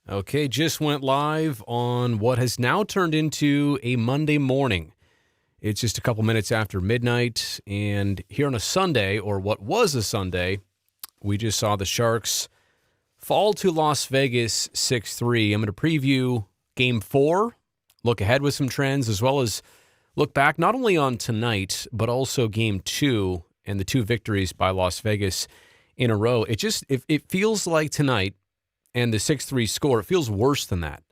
Okay, just went live on what has now turned into a Monday morning. It's just a couple minutes after midnight, and here on a Sunday, or what was a Sunday, we just saw the Sharks fall to Las Vegas 6-3. I'm going to preview Game 4, look ahead with some trends, as well as look back not only on tonight, but also Game 2 and the two victories by Las Vegas in a row. It feels like tonight, and the 6-3 score, it feels worse than that.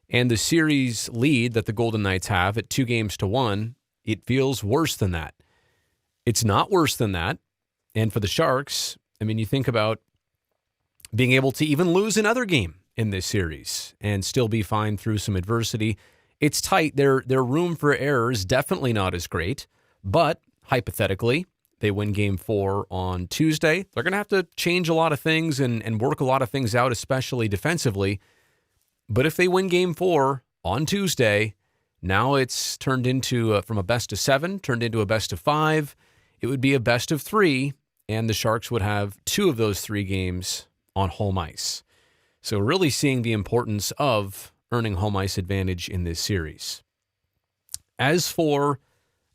And the series lead that the Golden Knights have at 2-1, it feels worse than that. It's not worse than that. And for the Sharks, I mean, you think about being able to even lose another game in this series and still be fine through some adversity. It's tight. Their room for error is definitely not as great. But hypothetically, they win Game 4 on Tuesday. They're going to have to change a lot of things and work a lot of things out, especially defensively. But if they win Game 4 on Tuesday, now it's turned into, from a best of 7, turned into a best of 5. It would be a best of 3, and the Sharks would have 2 of those 3 games on home ice. So really seeing the importance of earning home ice advantage in this series. As for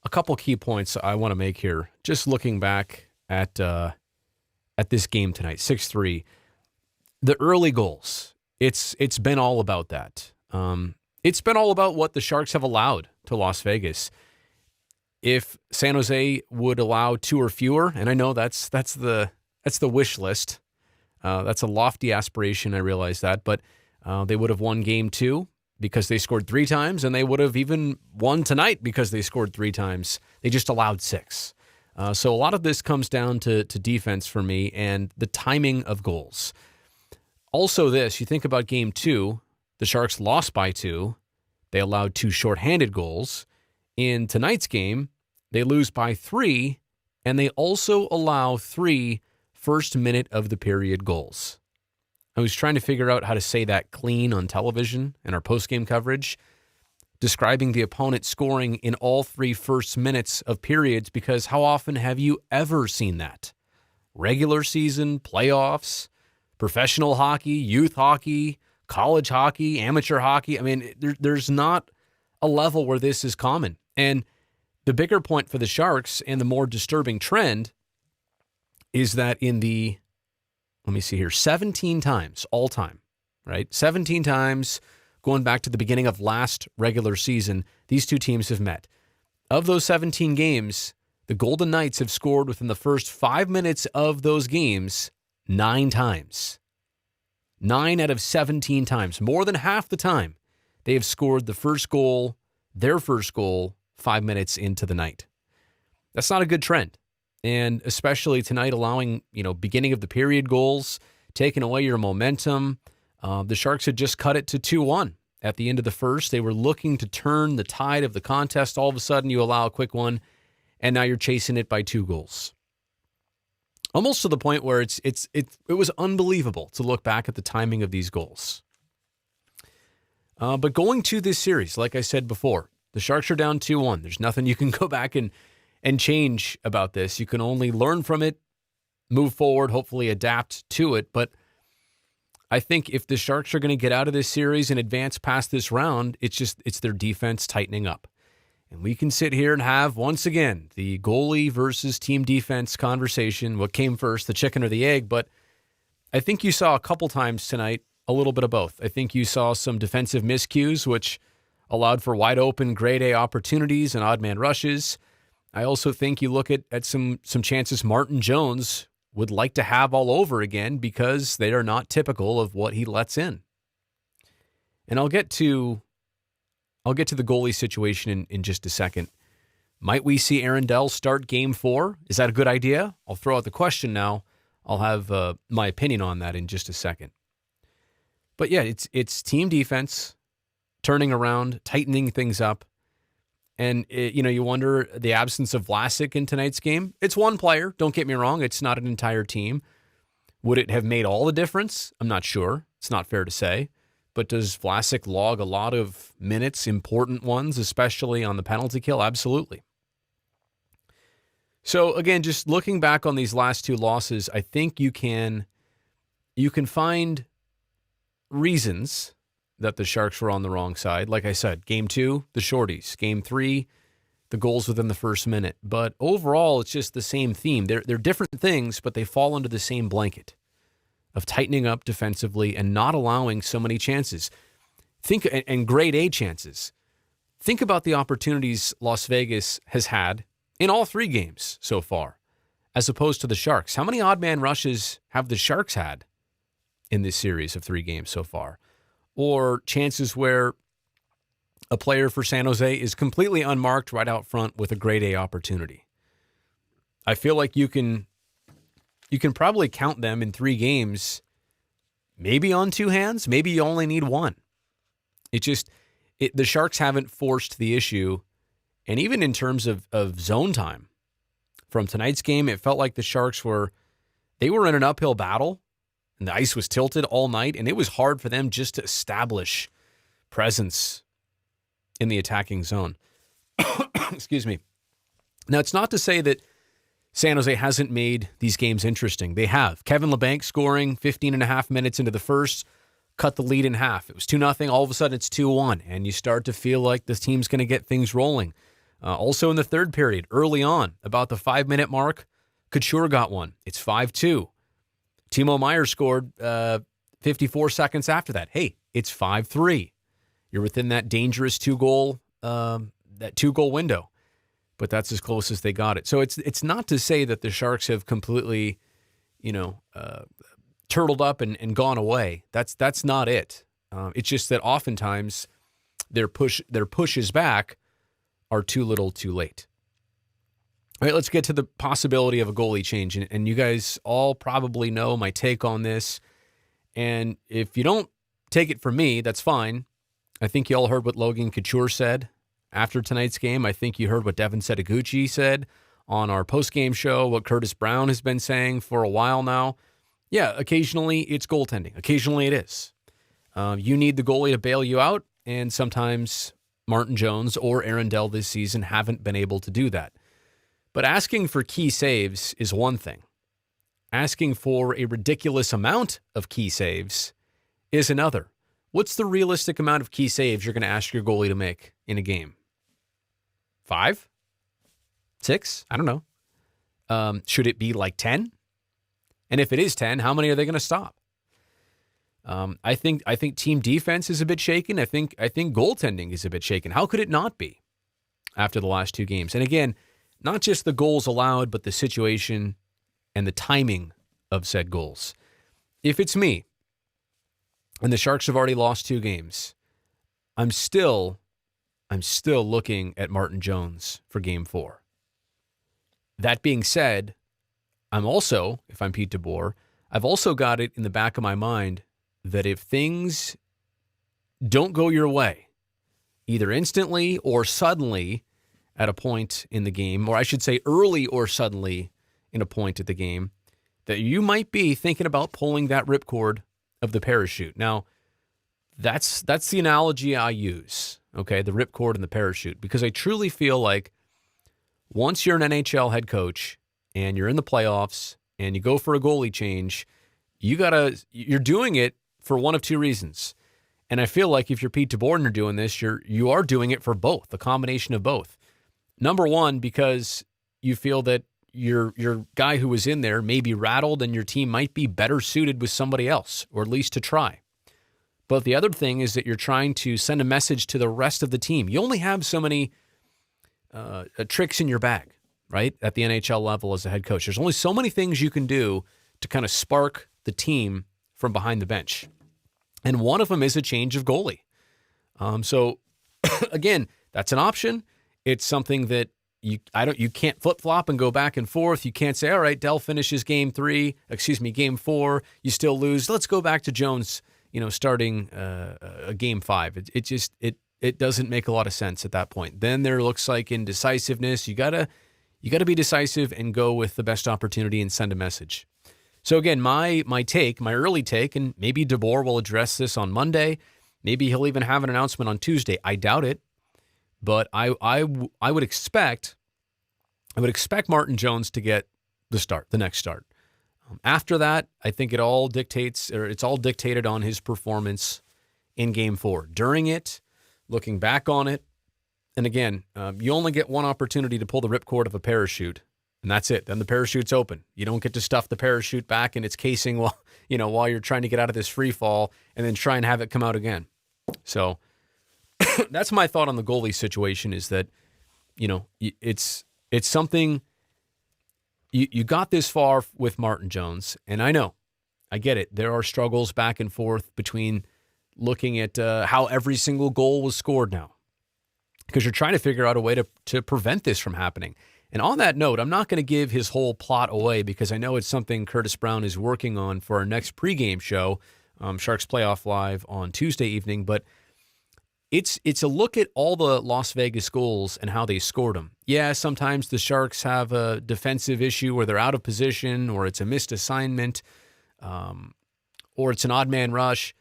a couple key points I want to make here, just looking back at this game tonight, 6-3, the early goals, it's been all about that. It's been all about what the Sharks have allowed to Las Vegas. If San Jose would allow 2 or fewer, and I know that's the wish list. That's a lofty aspiration, I realize that, but they would have won Game 2 because they scored 3 times, and they would have even won tonight because they scored 3 times. They just allowed 6. So a lot of this comes down to defense for me and the timing of goals. Also this, you think about Game 2, the Sharks lost by 2. They allowed 2 shorthanded goals. In tonight's game, they lose by 3, and they also allow 3 first minute of the period goals. I was trying to figure out how to say that clean on television in our post-game coverage, describing the opponent scoring in all 3 first minutes of periods, because how often have you ever seen that? Regular season, playoffs, professional hockey, youth hockey, college hockey, amateur hockey. I mean, there's not a level where this is common. And the bigger point for the Sharks and the more disturbing trend is that in the, let me see here, 17 times all time, right? 17 times going back to the beginning of last regular season, these two teams have met. Of those 17 games, the Golden Knights have scored within the first 5 minutes of those games 9 times. 9 out of 17 times, more than half the time, they have scored their first goal, 5 minutes into the night. That's not a good trend. And especially tonight, allowing, beginning of the period goals, taking away your momentum. The Sharks had just cut it to 2-1 at the end of the first. They were looking to turn the tide of the contest. All of a sudden, you allow a quick one, and now you're chasing it by 2 goals. Almost to the point where it was unbelievable to look back at the timing of these goals. But going to this series, like I said before, the Sharks are down 2-1. There's nothing you can go back and change about this. You can only learn from it, move forward, hopefully adapt to it. But I think if the Sharks are going to get out of this series and advance past this round, it's their defense tightening up. And we can sit here and have, once again, the goalie versus team defense conversation. What came first, the chicken or the egg? But I think you saw a couple times tonight a little bit of both. I think you saw some defensive miscues, which allowed for wide open grade A opportunities and odd man rushes. I also think you look at some chances Martin Jones would like to have all over again because they are not typical of what he lets in. And I'll get to the goalie situation in just a second. Might we see Aaron Dell start Game 4? Is that a good idea? I'll throw out the question now. I'll have my opinion on that in just a second. But yeah, it's team defense, turning around, tightening things up. And, you wonder the absence of Vlasic in tonight's game. It's one player. Don't get me wrong. It's not an entire team. Would it have made all the difference? I'm not sure. It's not fair to say. But does Vlasic log a lot of minutes, important ones, especially on the penalty kill? Absolutely. So, again, just looking back on these last 2 losses, I think you can find reasons that the Sharks were on the wrong side. Like I said, Game 2, the shorties. Game 3, the goals within the first minute. But overall, it's just the same theme. They're different things, but they fall under the same blanket of tightening up defensively and not allowing so many chances. And grade A chances. Think about the opportunities Las Vegas has had in all 3 games so far, as opposed to the Sharks. How many odd man rushes have the Sharks had in this series of 3 games so far? Or chances where a player for San Jose is completely unmarked right out front with a grade A opportunity. I feel like you can probably count them in 3 games, maybe on 2 hands. Maybe you only need 1. The Sharks haven't forced the issue, and even in terms of zone time. From tonight's game, it felt like the Sharks were in an uphill battle, and the ice was tilted all night, and it was hard for them just to establish presence in the attacking zone. Excuse me. Now, it's not to say that San Jose hasn't made these games interesting. They have. Kevin Labanc scoring 15 and a half minutes into the first, cut the lead in half. It was 2-0. All of a sudden, it's 2-1, and you start to feel like this team's going to get things rolling. Also in the third period, early on, about the 5-minute mark, Couture got one. It's 5-2. Timo Meier scored 54 seconds after that. Hey, it's 5-3. You're within that dangerous 2-goal window, but that's as close as they got it. So it's not to say that the Sharks have completely, turtled up and gone away. That's not it. It's just that oftentimes their pushes back are too little, too late. All right, let's get to the possibility of a goalie change. And you guys all probably know my take on this. And if you don't take it from me, that's fine. I think you all heard what Logan Couture said after tonight's game. I think you heard what Devin Setoguchi said on our post-game show, what Curtis Brown has been saying for a while now. Yeah, occasionally it's goaltending. Occasionally it is. You need the goalie to bail you out, and sometimes Martin Jones or Aaron Dell this season haven't been able to do that. But asking for key saves is one thing. Asking for a ridiculous amount of key saves is another. What's the realistic amount of key saves you're going to ask your goalie to make in a game? 5? 6? I don't know. Should it be like 10? And if it is 10, how many are they going to stop? I think team defense is a bit shaken. I think goaltending is a bit shaken. How could it not be after the last 2 games? And again, not just the goals allowed, but the situation and the timing of said goals. If it's me, and the Sharks have already lost 2 games, I'm still looking at Martin Jones for Game 4. That being said, I'm also, if I'm Pete DeBoer, I've also got it in the back of my mind that if things don't go your way, either instantly or suddenly at a point in the game, or I should say early or suddenly in a point at the game, that you might be thinking about pulling that ripcord of the parachute. Now, that's the analogy I use, okay, the ripcord and the parachute, because I truly feel like once you're an NHL head coach and you're in the playoffs and you go for a goalie change, you're doing it for one of 2 reasons. And I feel like if you're Pete DeBoer and you're doing this, you are doing it for both, a combination of both. Number one, because you feel that your guy who was in there may be rattled and your team might be better suited with somebody else, or at least to try. But the other thing is that you're trying to send a message to the rest of the team. You only have so many tricks in your bag, right, at the NHL level as a head coach. There's only so many things you can do to kind of spark the team from behind the bench. And one of them is a change of goalie. So, again, that's an option. It's something that you can't flip-flop and go back and forth. You can't say, all right, Dell finishes game 4. You still lose. Let's go back to Jones, starting a game 5. It doesn't make a lot of sense at that point. Then there looks like indecisiveness. You gotta be decisive and go with the best opportunity and send a message. So again, my early take, and maybe DeBoer will address this on Monday. Maybe he'll even have an announcement on Tuesday. I doubt it. But I would expect Martin Jones to get the next start. After that, I think it's all dictated on his performance in Game 4. During it, looking back on it, and again, you only get one opportunity to pull the ripcord of a parachute, and that's it. Then the parachute's open. You don't get to stuff the parachute back in its casing while you're trying to get out of this free fall and then try and have it come out again. So that's my thought on the goalie situation, is that, it's something you got this far with Martin Jones, and I get it. There are struggles back and forth between looking at how every single goal was scored now, because you're trying to figure out a way to prevent this from happening. And on that note, I'm not going to give his whole plot away, because I know it's something Curtis Brown is working on for our next pregame show, Sharks Playoff Live on Tuesday evening. But it's a look at all the Las Vegas goals and how they scored them. Yeah, sometimes the Sharks have a defensive issue where they're out of position, or it's a missed assignment, or it's an odd man rush.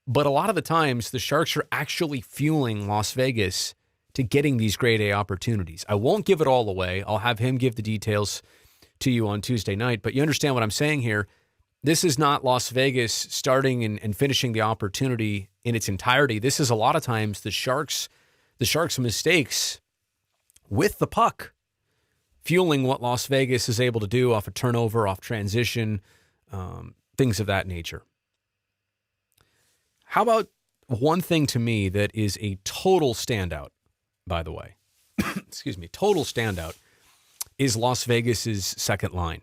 But a lot of the times, the Sharks are actually fueling Las Vegas to getting these grade A opportunities. I won't give it all away. I'll have him give the details to you on Tuesday night. But you understand what I'm saying here. This is not Las Vegas starting and finishing the opportunity in its entirety. This is a lot of times the Sharks' mistakes with the puck fueling what Las Vegas is able to do off a turnover, off transition, things of that nature. How about one thing to me that is a total standout, by the way, total standout, is Las Vegas's second line.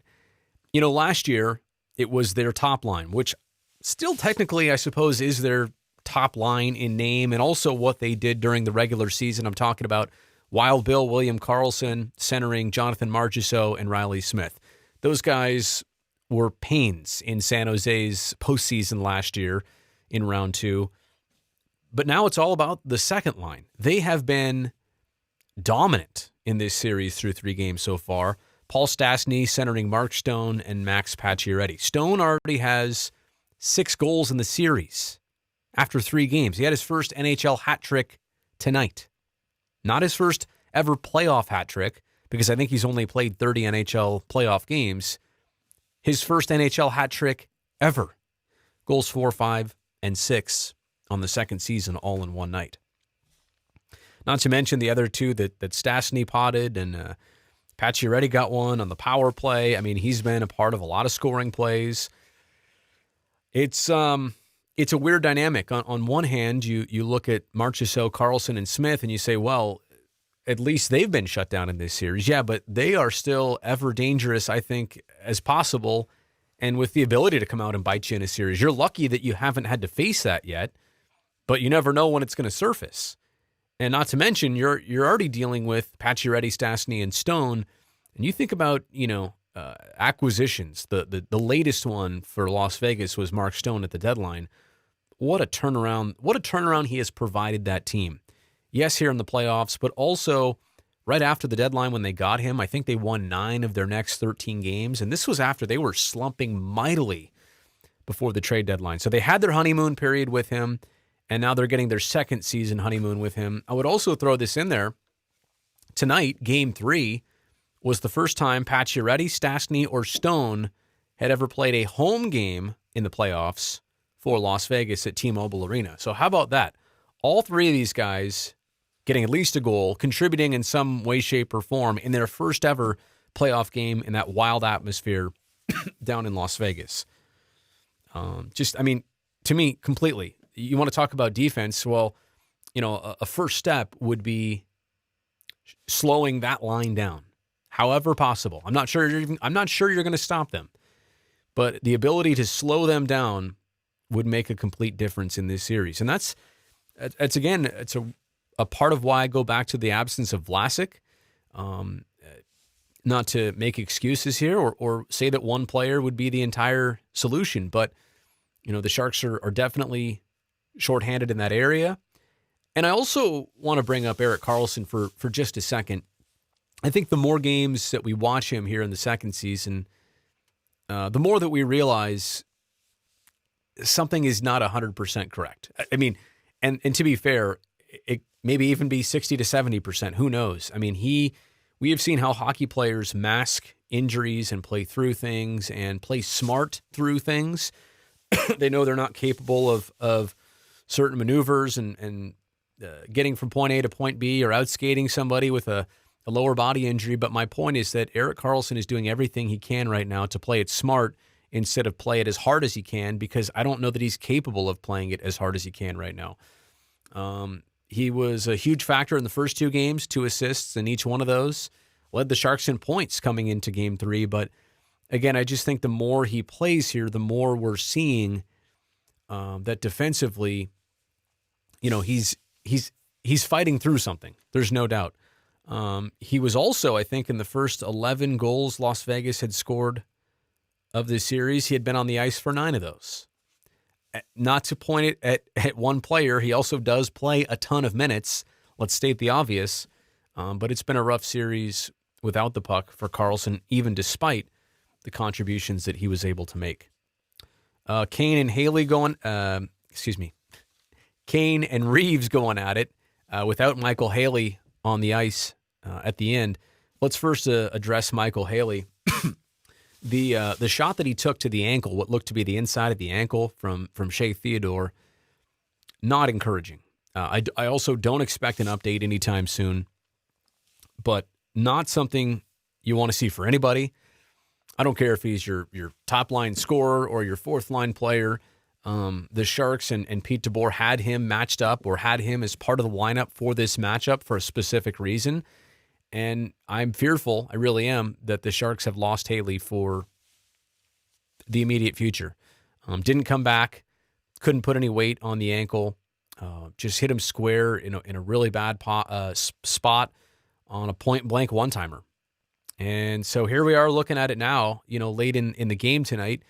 Last year it was their top line, which still technically, I suppose, is their top line in name, and also what they did during the regular season. I'm talking about Wild Bill, William Karlsson, centering Jonathan Marchessault and Riley Smith. Those guys were pains in San Jose's postseason last year in round 2. But now it's all about the second line. They have been dominant in this series through 3 games so far. Paul Stastny centering Mark Stone and Max Pacioretty. Stone already has 6 goals in the series after 3 games. He had his first NHL hat trick tonight. Not his first ever playoff hat trick, because I think he's only played 30 NHL playoff games. His first NHL hat trick ever. Goals 4, 5, and 6 on the second season, all in one night. Not to mention the other 2 that Stastny potted, and Pacioretty got one on the power play. I mean, he's been a part of a lot of scoring plays. It's a weird dynamic. On one hand, you look at Marchessault, Karlsson, and Smith, and you say, well, at least they've been shut down in this series. Yeah, but they are still ever dangerous, I think, as possible, and with the ability to come out and bite you in a series. You're lucky that you haven't had to face that yet, but you never know when it's going to surface. And not to mention, you're already dealing with Pacioretty, Stastny, and Stone, and you think about, acquisitions. The latest one for Las Vegas was Mark Stone at the deadline. What a turnaround he has provided that team. Yes, here in the playoffs, but also right after the deadline when they got him. I think they won 9 of their next 13 games, and this was after they were slumping mightily before the trade deadline. So they had their honeymoon period with him, and now they're getting their second season honeymoon with him. I would also throw this in there. Tonight, Game 3 was the first time Pacioretty, Stastny, or Stone had ever played a home game in the playoffs for Las Vegas at T-Mobile Arena. So how about that? All 3 of these guys getting at least a goal, contributing in some way, shape, or form in their first ever playoff game in that wild atmosphere down in Las Vegas. To me, completely. You want to talk about defense? Well, a first step would be slowing that line down, however possible. I'm not sure you're going to stop them, but the ability to slow them down would make a complete difference in this series. And it's a part of why I go back to the absence of Vlasic. Not to make excuses here or say that one player would be the entire solution, but the Sharks are definitely shorthanded in that area. And I also want to bring up Erik Karlsson for just a second. I think the more games that we watch him here in the second season, the more that we realize something is not 100% correct. I mean, and to be fair, it maybe even be 60 to 70%. Who knows? I mean, we have seen how hockey players mask injuries and play through things and play smart through things. They know they're not capable of certain maneuvers and getting from point A to point B or outskating somebody with a lower body injury. But my point is that Erik Karlsson is doing everything he can right now to play it smart instead of play it as hard as he can, because I don't know that he's capable of playing it as hard as he can right now. He was a huge factor in the first 2 games, 2 assists in each one of those. Led the Sharks in points coming into Game 3. But again, I just think the more he plays here, the more we're seeing that defensively, he's fighting through something. There's no doubt. He was also, I think, in the first 11 goals Las Vegas had scored of this series, he had been on the ice for 9 of those. Not to point it at one player, he also does play a ton of minutes. Let's state the obvious. But it's been a rough series without the puck for Karlsson, even despite the contributions that he was able to make. Kane and Reeves going at it without Michael Haley on the ice at the end. Let's first address Michael Haley. The shot that he took to the ankle, what looked to be the inside of the ankle from Shea Theodore, not encouraging. I also don't expect an update anytime soon, but not something you want to see for anybody. I don't care if he's your top line scorer or your fourth line player. The Sharks and Pete DeBoer had him matched up or had him as part of the lineup for this matchup for a specific reason. And I'm fearful, I really am, that the Sharks have lost Haley for the immediate future. Didn't come back, couldn't put any weight on the ankle, just hit him square in a really bad spot on a point-blank one-timer. And so here we are looking at it now, late in the game tonight.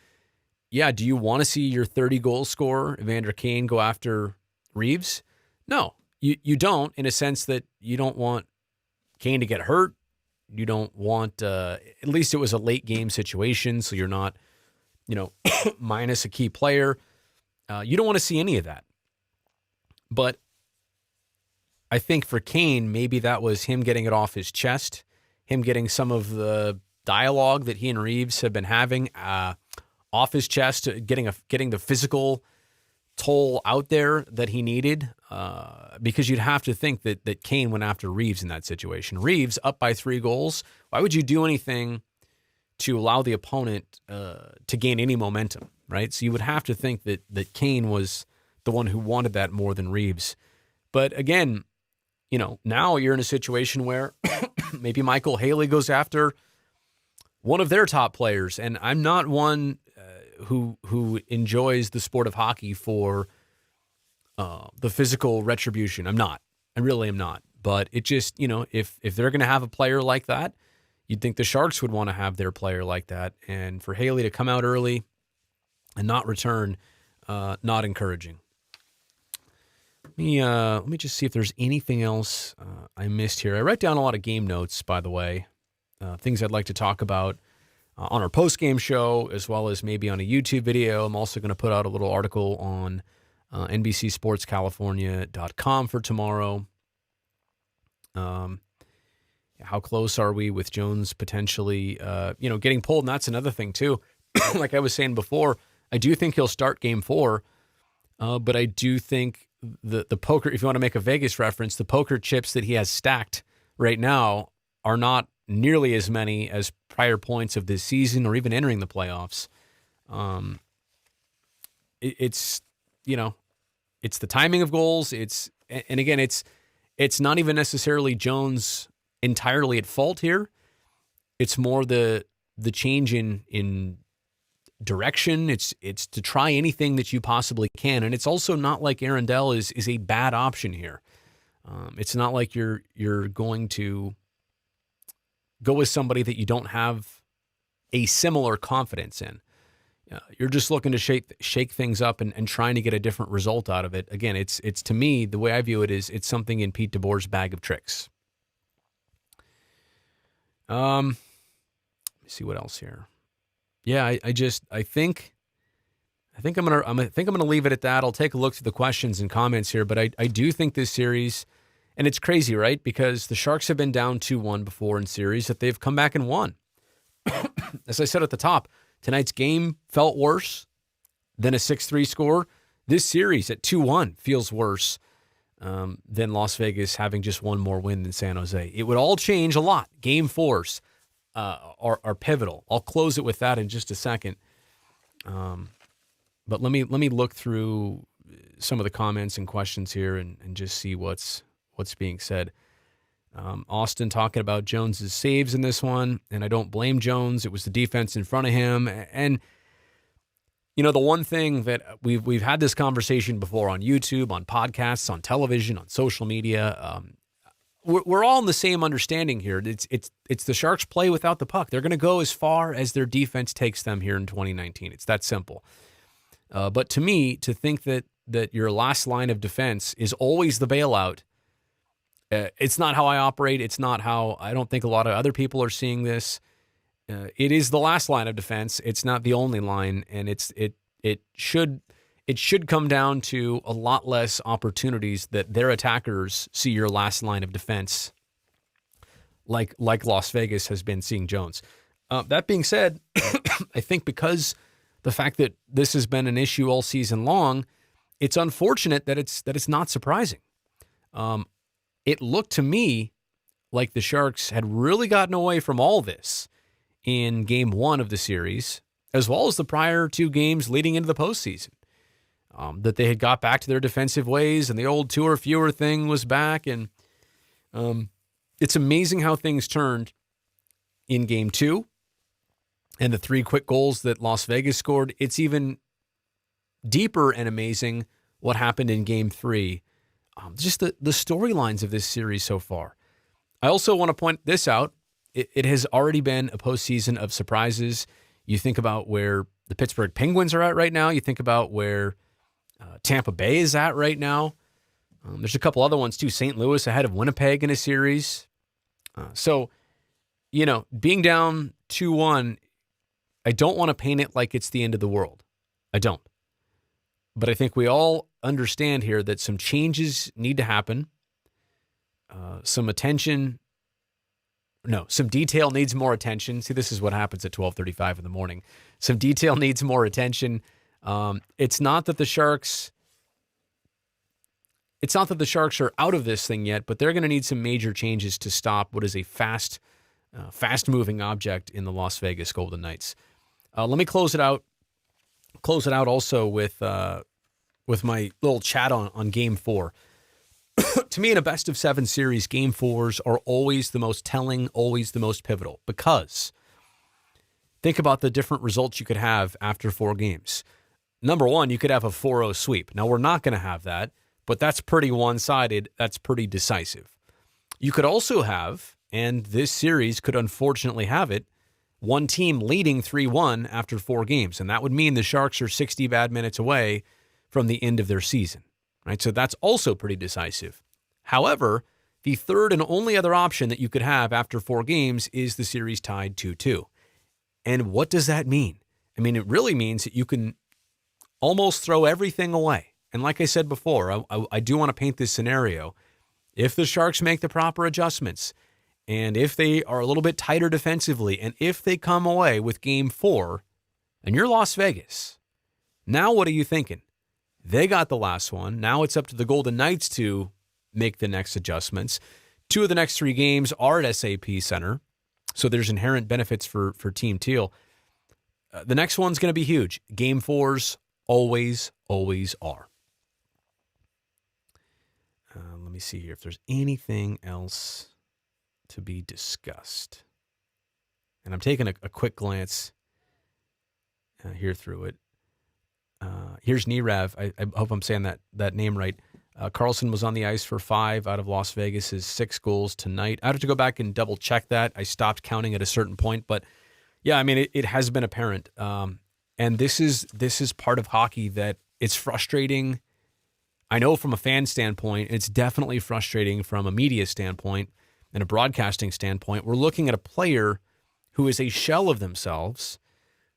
Yeah, do you want to see your 30-goal scorer, Evander Kane, go after Reeves? No, you don't, in a sense that you don't want Kane to get hurt. You don't want, at least it was a late game situation, so you're not, minus a key player. You don't want to see any of that. But I think for Kane, maybe that was him getting it off his chest, him getting some of the dialogue that he and Reeves have been having off his chest, getting the physical toll out there that he needed, because you'd have to think that Kane went after Reeves in that situation. Reeves up by 3 goals. Why would you do anything to allow the opponent to gain any momentum, right? So you would have to think that Kane was the one who wanted that more than Reeves. But again, now you're in a situation where maybe Michael Haley goes after one of their top players, and I'm not one who enjoys the sport of hockey for the physical retribution. I'm not. I really am not. But it just, if they're going to have a player like that, you'd think the Sharks would want to have their player like that. And for Haley to come out early and not return, not encouraging. Let me just see if there's anything else I missed here. I write down a lot of game notes, by the way, things I'd like to talk about on our post-game show, as well as maybe on a YouTube video. I'm also going to put out a little article on NBCSportsCalifornia.com for tomorrow. How close are we with Jones potentially, getting pulled? And that's another thing too. Like I was saying before, I do think he'll start Game 4, but I do think the poker, if you want to make a Vegas reference, the poker chips that he has stacked right now are not nearly as many as prior points of this season or even entering the playoffs. It's the timing of goals. And again, it's not even necessarily Jones entirely at fault here. It's more the change in direction. It's to try anything that you possibly can. And it's also not like Arundel is a bad option here. It's not like you're going to go with somebody that you don't have a similar confidence in. You're just looking to shake things up and trying to get a different result out of it. Again, it's to me, the way I view it is it's something in Pete DeBoer's bag of tricks. Let me see what else here. Yeah, I think I'm gonna leave it at that. I'll take a look through the questions and comments here, but I do think this series, and it's crazy, right? Because the Sharks have been down 2-1 before in series that they've come back and won. As I said at the top, tonight's game felt worse than a 6-3 score. This series at 2-1 feels worse than Las Vegas having just one more win than San Jose. It would all change a lot. Game fours are pivotal. I'll close it with that in just a second. But let me look through some of the comments and questions here and just see what's being said. Austin talking about Jones's saves in this one, and I don't blame Jones. It was the defense in front of him. And, you know, the one thing that we've had this conversation before on YouTube, on podcasts, on television, on social media. We're all in the same understanding here. It's the Sharks play without the puck. They're going to go as far as their defense takes them here in 2019. It's that simple. But to me, to think that your last line of defense is always the bailout, it's not how I operate. It's not how I don't think a lot of other people are seeing this. It is the last line of defense. It's not the only line, and it should come down to a lot less opportunities that their attackers see your last line of defense, like Las Vegas has been seeing Jones. That being said, I think because the fact that this has been an issue all season long, it's unfortunate that it's not surprising. It looked to me like the Sharks had really gotten away from all this in Game 1 of the series, as well as the prior two games leading into the postseason. That they had got back to their defensive ways and the old two or fewer thing was back. And it's amazing how things turned in Game 2 and the 3 quick goals that Las Vegas scored. It's even deeper and amazing what happened in Game 3. Just the storylines of this series so far. I also want to point this out. It has already been a postseason of surprises. You think about where the Pittsburgh Penguins are at right now. You think about where Tampa Bay is at right now. There's a couple other ones too. St. Louis ahead of Winnipeg in a series. So, you know, being down 2-1, I don't want to paint it like it's the end of the world. I don't. But I think we all understand here that some changes need to happen. Some detail needs more attention. See, this is what happens at 12:35 in the morning. Some detail needs more attention. It's not that the Sharks are out of this thing yet, but they're going to need some major changes to stop what is a fast-moving object in the Las Vegas Golden Knights. Let me close it out. Close it out also with my little chat on Game 4. To me, in a best-of-7 series, Game 4s are always the most telling, always the most pivotal, because think about the different results you could have after 4 games. Number one, you could have a 4-0 sweep. Now, we're not going to have that, but that's pretty one-sided. That's pretty decisive. You could also have, and this series could unfortunately have it, one team leading 3-1 after 4 games, and that would mean the Sharks are 60 bad minutes away from the end of their season. Right? So that's also pretty decisive. However, the third and only other option that you could have after 4 games is the series tied 2-2. And what does that mean? I mean, it really means that you can almost throw everything away. And like I said before, I do want to paint this scenario. If the Sharks make the proper adjustments, and if they are a little bit tighter defensively, and if they come away with Game 4, and you're Las Vegas, now what are you thinking? They got the last one. Now it's up to the Golden Knights to make the next adjustments. 2 of the next 3 games are at SAP Center, so there's inherent benefits for Team Teal. The next one's going to be huge. Game 4s always are. Let me see here if there's anything else to be discussed. And I'm taking a quick glance here through it. Here's Nirav. I hope I'm saying that name right. Carlson was on the ice for 5 out of Las Vegas's 6 goals tonight. I have to go back and double check that. I stopped counting at a certain point, but yeah, I mean it has been apparent. And this is part of hockey that it's frustrating. I know from a fan standpoint, it's definitely frustrating from a media standpoint and a broadcasting standpoint. We're looking at a player who is a shell of themselves,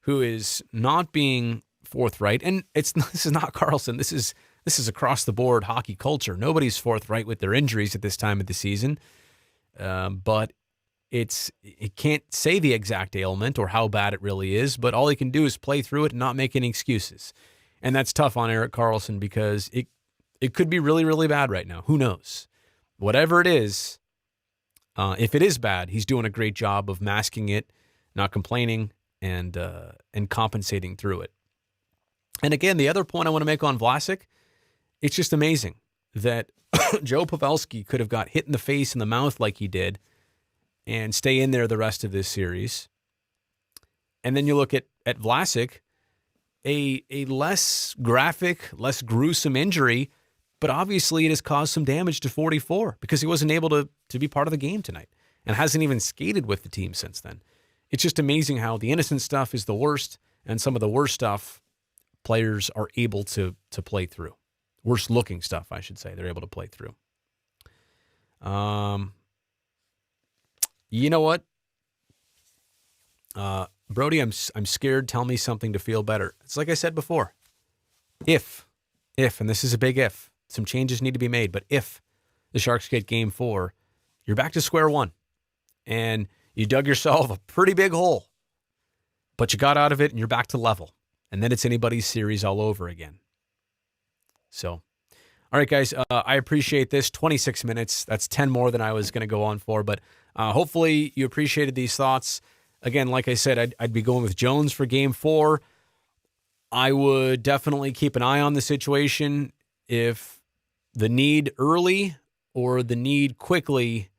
who is not being forthright. And this is not Carlson. This is across the board hockey culture. Nobody's forthright with their injuries at this time of the season. But it can't say the exact ailment or how bad it really is, but all he can do is play through it and not make any excuses. And that's tough on Erik Karlsson because it could be really, really bad right now. Who knows? Whatever it is, if it is bad, he's doing a great job of masking it, not complaining, and compensating through it. And again, the other point I want to make on Vlasic, it's just amazing that Joe Pavelski could have got hit in the face and the mouth like he did and stay in there the rest of this series. And then you look at Vlasic, a less graphic, less gruesome injury, but obviously it has caused some damage to 44 because he wasn't able to be part of the game tonight and hasn't even skated with the team since then. It's just amazing how the innocent stuff is the worst and some of the worst stuff players are able to play through. Worst looking stuff, I should say, they're able to play through. You know what? Brody, I'm scared. Tell me something to feel better. It's like I said before. If, and this is a big if, some changes need to be made, but if the Sharks get Game 4, you're back to square one. And you dug yourself a pretty big hole. But you got out of it and you're back to level. And then it's anybody's series all over again. So, all right, guys, I appreciate this. 26 minutes. That's 10 more than I was going to go on for. But hopefully you appreciated these thoughts. Again, like I said, I'd be going with Jones for Game 4. I would definitely keep an eye on the situation. If the need early or the need quickly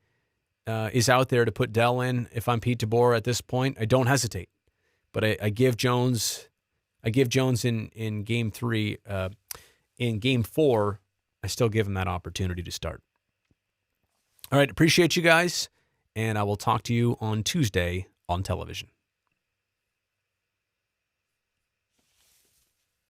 is out there to put Dell in, if I'm Pete DeBoer at this point, I don't hesitate. But I give Jones in Game 3. In Game 4, I still give him that opportunity to start. All right, appreciate you guys, and I will talk to you on Tuesday on television.